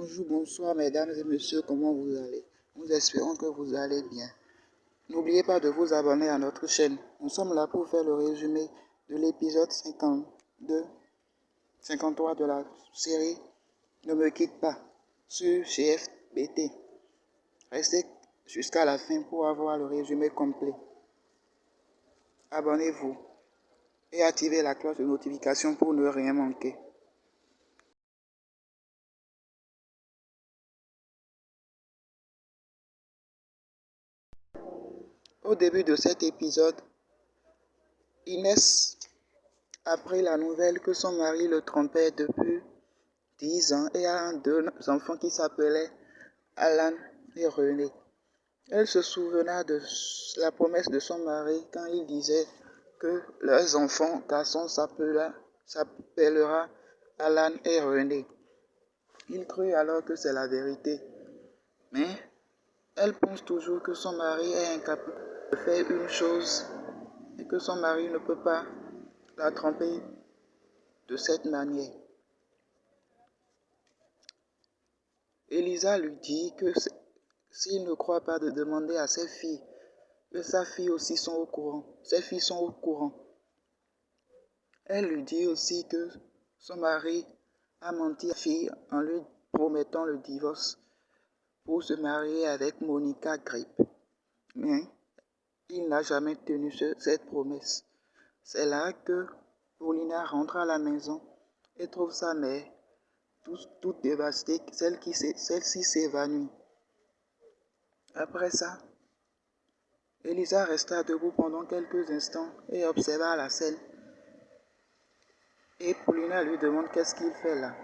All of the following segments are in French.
Bonjour, bonsoir mesdames et messieurs, comment vous allez? Nous espérons que vous allez bien. N'oubliez pas de vous abonner à notre chaîne. Nous sommes là pour faire le résumé de l'épisode 53 de la série Ne me quitte pas sur GFBT. Restez jusqu'à la fin pour avoir le résumé complet. Abonnez-vous et activez la cloche de notification pour ne rien manquer. Au début de cet épisode, Inès apprit la nouvelle que son mari le trompait depuis 10 ans et a deux enfants qui s'appelaient Alan et René. Elle se souvena de la promesse de son mari quand il disait que leurs enfants garçons s'appellera Alan et René. Il crut alors que c'est la vérité. Mais elle pense toujours que son mari est incapable de faire une chose et que son mari ne peut pas la tromper de cette manière. Elisa lui dit que s'il ne croit pas de demander à ses filles, que ses filles aussi sont au courant. Ses filles sont au courant. Elle lui dit aussi que son mari a menti à sa fille en lui promettant le divorce pour se marier avec Monica Grip. Mais il n'a jamais tenu cette promesse. C'est là que Paulina rentre à la maison et trouve sa mère toute dévastée, celle-ci s'évanouit. Après ça, Elisa resta debout pendant quelques instants et observa la scène. Et Paulina lui demande qu'est-ce qu'il fait là.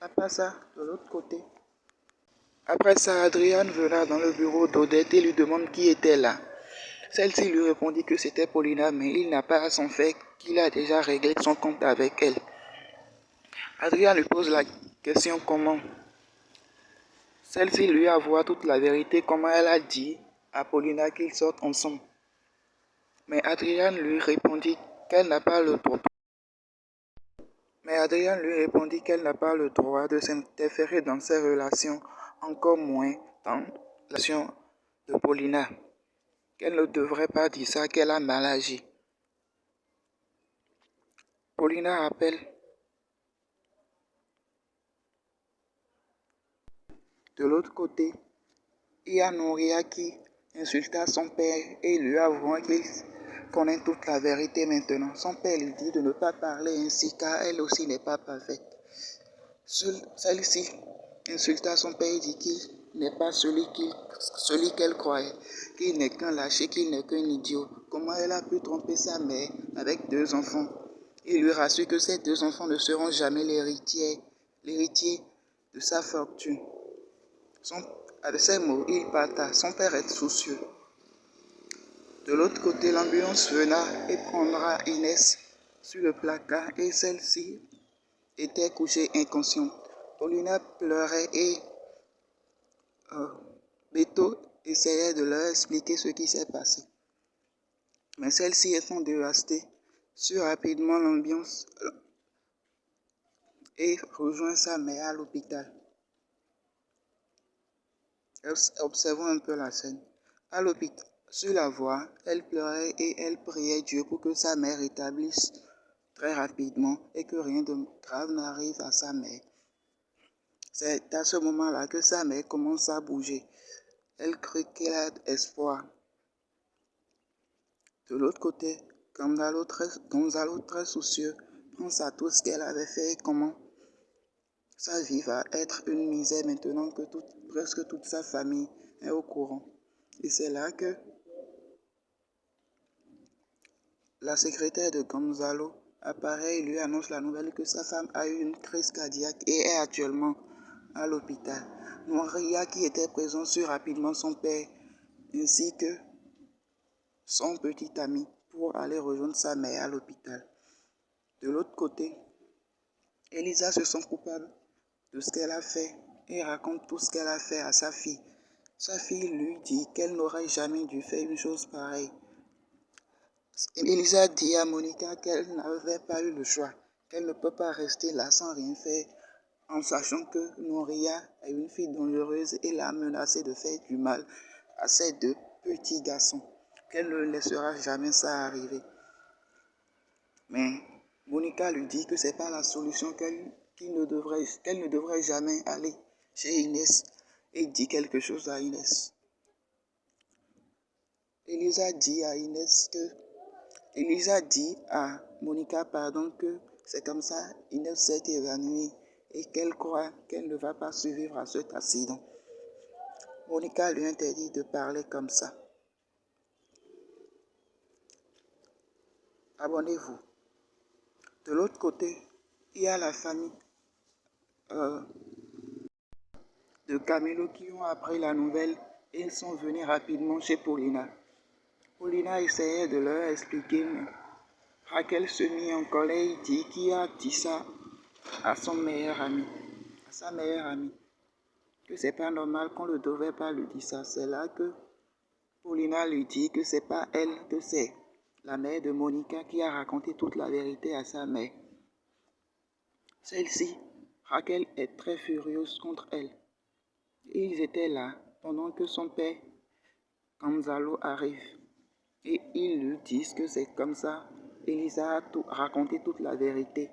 Après ça, de l'autre côté. Après ça, Adrian venait dans le bureau d'Odette et lui demande qui était là. Celle-ci lui répondit que c'était Paulina, mais il n'a pas à s'en faire, qu'il a déjà réglé son compte avec elle. Adrian lui pose la question comment. Celle-ci lui avoua toute la vérité, comment elle a dit à Paulina qu'ils sortent ensemble. Mais Adrian lui répondit qu'elle n'a pas le droit. De s'interférer dans ses relations, encore moins dans la relation de Paulina. Qu'elle ne devrait pas dire ça, qu'elle a mal agi. Paulina rappelle. De l'autre côté, il y a Nouria qui insulta son père et lui avoua qu'il connaît toute la vérité maintenant. Son père lui dit de ne pas parler ainsi car elle aussi n'est pas parfaite. Celle-ci insulta son père et dit qu'il n'est pas celui qu'elle croyait, qu'il n'est qu'un lâché, qu'il n'est qu'un idiot. Comment elle a pu tromper sa mère avec deux enfants? Il lui rassure que ces deux enfants ne seront jamais l'héritier de sa fortune. Avec ces mots, il parta. Son père est soucieux. De l'autre côté, l'ambulance venait et prendra Inès sur le placard et celle-ci était couchée inconsciente. Paulina pleurait et Beto essayait de leur expliquer ce qui s'est passé. Mais celle-ci étant dévastée, suit rapidement l'ambiance et rejoint sa mère à l'hôpital. Observons un peu la scène. À l'hôpital, sur la voie, elle pleurait et elle priait Dieu pour que sa mère rétablisse très rapidement et que rien de grave n'arrive à sa mère. C'est à ce moment-là que sa mère commence à bouger. Elle crut qu'elle a espoir. De l'autre côté, Gonzalo, très soucieux, pense à tout ce qu'elle avait fait et comment sa vie va être une misère maintenant que presque toute sa famille est au courant. Et c'est là que la secrétaire de Gonzalo apparaît et lui annonce la nouvelle que sa femme a eu une crise cardiaque et est actuellement à l'hôpital. Nouria, qui était présent, suit rapidement son père ainsi que son petit ami pour aller rejoindre sa mère à l'hôpital. De l'autre côté, Elisa se sent coupable de ce qu'elle a fait et raconte tout ce qu'elle a fait à sa fille. Sa fille lui dit qu'elle n'aurait jamais dû faire une chose pareille. Elisa dit à Monica qu'elle n'avait pas eu le choix, qu'elle ne peut pas rester là sans rien faire en sachant que Noria est une fille dangereuse et l'a menacée de faire du mal à ces deux petits garçons, qu'elle ne laissera jamais ça arriver. Mais Monica lui dit que c'est pas la solution, qu'elle ne devrait jamais aller chez Inès et dit quelque chose à Inès. Elisa dit à Monica que c'est comme ça Inès s'est évanouie et qu'elle croit qu'elle ne va pas survivre à cet accident. Monica lui interdit de parler comme ça. Abonnez-vous. De l'autre côté, il y a la famille de Camilo qui ont appris la nouvelle et ils sont venus rapidement chez Paulina. Paulina essayait de leur expliquer, mais Raquel se mit en colère et dit qu'il a dit ça à sa meilleure amie, que c'est pas normal, qu'on ne devait pas lui dire ça. C'est là que Paulina lui dit que c'est pas elle, que c'est la mère de Monica qui a raconté toute la vérité à sa mère. Celle-ci, Raquel, est très furieuse contre elle. Ils étaient là pendant que son père, Gonzalo, arrive. Et ils lui disent que c'est comme ça. Elisa a raconté toute la vérité.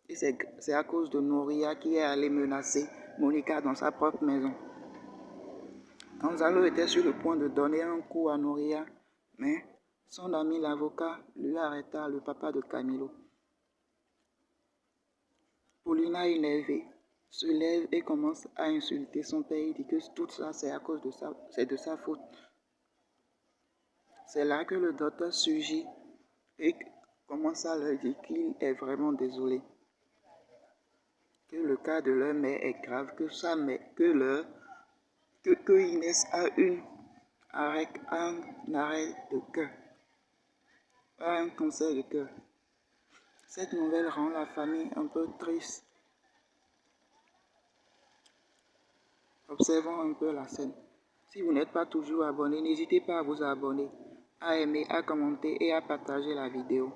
Et c'est à cause de Noria qui est allée menacer Monica dans sa propre maison. Gonzalo était sur le point de donner un coup à Noria, mais son ami l'avocat lui arrêta, le papa de Camilo. Paulina, énervée, se lève et commence à insulter son père. Il dit que tout ça, c'est de sa faute. C'est là que le docteur surgit et commence à leur dire qu'il est vraiment désolé. Que le cas de leur mère est grave, que sa mère, que Inès a un arrêt de cœur, un cancer de cœur. Cette nouvelle rend la famille un peu triste. Observons un peu la scène. Si vous n'êtes pas toujours abonné, n'hésitez pas à vous abonner, à aimer, à commenter et à partager la vidéo.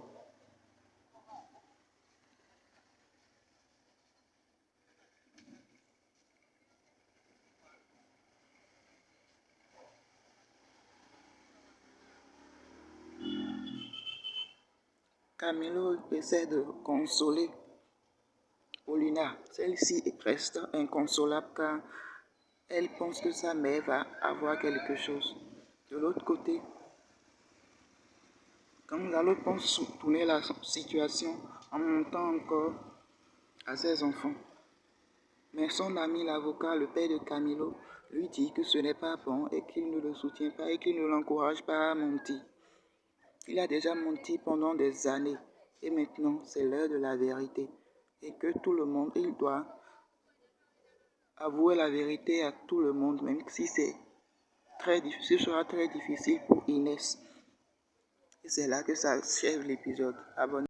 Camilo essaie de consoler Paulina. Celle-ci reste inconsolable car elle pense que sa mère va avoir quelque chose. De l'autre côté, Gonzalo pense tourner la situation en montant encore à ses enfants. Mais son ami l'avocat, le père de Camilo, lui dit que ce n'est pas bon et qu'il ne le soutient pas et qu'il ne l'encourage pas à mentir. Il a déjà menti pendant des années et maintenant c'est l'heure de la vérité. Et que tout le monde, il doit avouer la vérité à tout le monde, même si ce sera très difficile pour Inès. Et c'est là que s'achève l'épisode. Abonnez-vous.